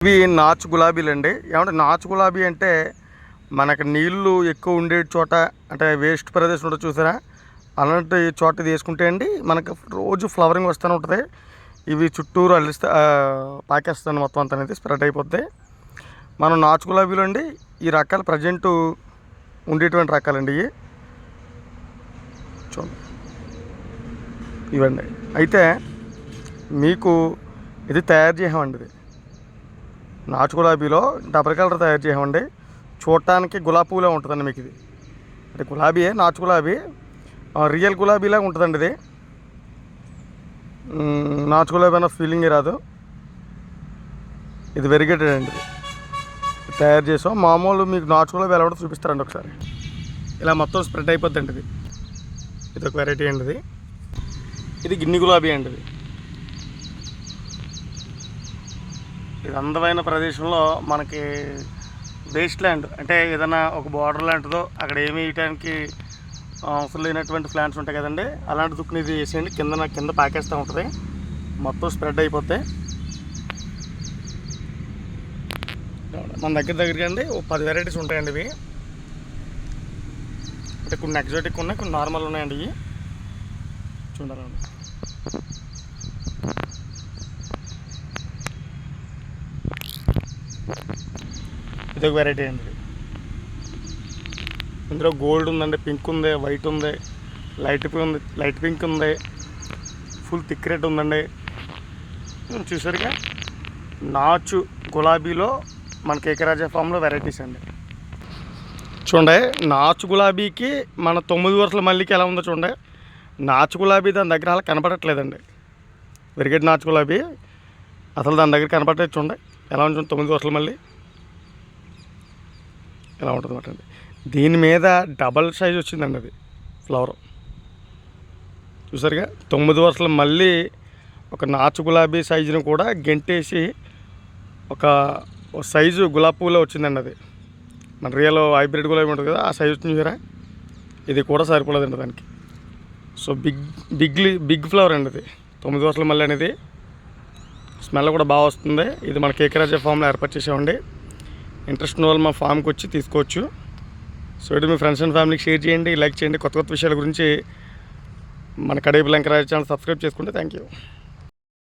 ఇవి నాచు గులాబీలు అండి. ఏమంటే నాచు గులాబీ అంటే మనకు నీళ్లు ఎక్కువ ఉండే చోట, అంటే వేస్ట్ ప్రదేశం ఉంటుంది చూసారా, అలాంటి చోట తీసుకుంటే అండి మనకు రోజు ఫ్లవరింగ్ వస్తూనే ఉంటుంది. ఇవి చుట్టూరు అల్లిస్తే పాకేస్తాను మొత్తం అంతా అనేది స్ప్రెడ్ అయిపోద్ది. మనం నాచు గులాబీలు అండి ఈ రకాలు ప్రజెంట్ ఉండేటువంటి రకాలండి ఇవి చూడండి ఇవండి. అయితే మీకు ఇది తయారు చేసామండి. ఇది నాచు గులాబీలో డబల్ కలర్ తయారు చేసామండి. చూడటానికి గులాబీ పువ్వులా ఉంటుందండి మీకు. ఇది అంటే గులాబీయే, నాచు గులాబీ రియల్ గులాబీలాగా ఉంటుందండి. ఇది నాచు గులాబీ అన్న ఫీలింగే రాదు. ఇది వెరిగేటెడ్ అండి. ఇది తయారు చేసాం. మామూలు మీకు నాచు గులాబీ ఎలా కూడా చూపిస్తారండి ఒకసారి. ఇలా మొత్తం స్ప్రెడ్ అయిపోద్దండి. ఇది ఒక వెరైటీ అండి. ఇది గిన్నె గులాబీ అండి. ఇది అందమైన ప్రదేశంలో మనకి వేస్ట్ ల్యాండ్, అంటే ఏదైనా ఒక బార్డర్ లాంటిదో అక్కడ ఏమి వేయడానికి అవసరం లేనటువంటి ప్లాంట్స్ ఉంటాయి కదండి, అలాంటి దుక్కుని ఇది వేసేయండి. కింద పాకేస్తూ ఉంటుంది, మొత్తం స్ప్రెడ్ అయిపోతాయి. మన దగ్గరికి అండి ఒక 10 వెరైటీస్ ఉంటాయండి. ఇవి అంటే కొన్ని ఎగ్జాటిక్ ఉన్నాయి, కొన్ని నార్మల్ ఉన్నాయండి. ఇవి చూడాలండి. ఇది ఒక వెరైటీ అండి. ఇందులో గోల్డ్ ఉందండి, పింక్ ఉంది, వైట్ ఉంది, లైట్ పింక్ ఉంది, ఫుల్ థిక్ రెడ్ ఉందండి. చూసారుగా నాచు గులాబీలో మన కేకరాజా ఫామ్లో వెరైటీస్ అండి. చూడండి నాచు గులాబీకి మన 9 వరుసల మల్లికి ఎలా ఉందో చూడండి. నాచు గులాబీ దాని దగ్గర అలా కనపడట్లేదండి. వెరిగేట్ నాచు గులాబీ అసలు దాని దగ్గర కనపడలేదు. చూడండి ఎలా ఉంటుంది 9 వరుసల మల్లి ఎలా ఉంటుంది అన్నమాట అండి. దీని మీద డబల్ సైజ్ వచ్చిందండి. అది ఫ్లవర్ చూసారుగా. 9 వరుసల మళ్ళీ ఒక నాచు గులాబీ సైజుని కూడా గెంటేసి ఒక సైజు గులాబీ పువ్వులో వచ్చిందండి. అది మన రియల్ హైబ్రిడ్ గులాబీ ఉంటుంది కదా, ఆ సైజు వచ్చింది చూసారా. ఇది కూడా సరిపోలేదండి దానికి. సో బిగ్ ఫ్లవర్ అండి. ఇది 9 వరుసల మళ్ళీ అనేది స్మెల్ కూడా బాగా వస్తుంది. ఇది మన కేకరాజా ఫామ్లో ఏర్పాటు చేసామండి. ఇంట్రెస్ట్ ఉన్న వాళ్ళు మా ఫామ్కి వచ్చి తీసుకోవచ్చు. సో ఇది మీ ఫ్రెండ్స్ అండ్ ఫ్యామిలీకి షేర్ చేయండి, లైక్ చేయండి. కొత్త విషయాల గురించి మన కడేపు లంకరాజు ఛానల్ సబ్స్క్రైబ్ చేసుకుంటే థ్యాంక్ యూ.